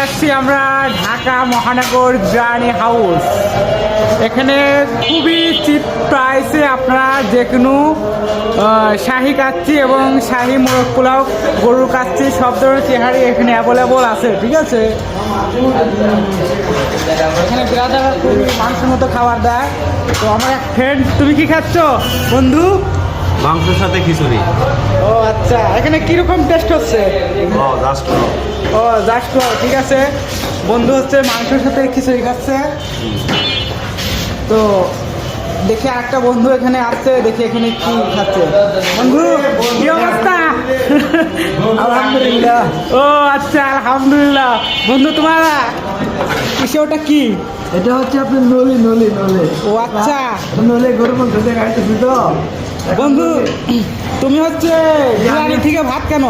আসছি আমরা ঢাকা মহানগর বিরিয়ানি হাউস। এখানে খুবই চিপ প্রাইসে আপনারা যে কোনো শাহি কাচ্চি এবং শাহি মোরগ পোলাও, গরুর কাচ্চি সব ধরনের তেহারি এখানে অ্যাভেলেবল আছে। ঠিক আছে, এখানে বিরাদাররা খুবই মাংসের মতো খাবার দেয়। তো আমার এক ফ্রেন্ড, তুমি কি খাচ্ছ বন্ধু? মাংসের সাথে খিচুড়ি। ও আচ্ছা, এখানে কিরকম টেস্ট হচ্ছে? ও জাস্ট ঠিক আছে, বন্ধু হচ্ছে মাংসের সাথে খিচুড়ি খাচ্ছে। তো দেখি আরেকটা বন্ধু এখানে আসছে, দেখি এখানে কি খাচ্ছে। বন্ধু কি অবস্থা? আলহামদুলিল্লাহ। ও আচ্ছা, আলহামদুলিল্লাহ। বন্ধু তোমার কিসে ওটা কি? এটা হচ্ছে আপনার নলি নলি নলে। ও আচ্ছা নলে গরু মাংস দিয়ে খাইতেছি তো। বন্ধু, তুমি হচ্ছে বিরিয়ানি থেকে ভাত কেন?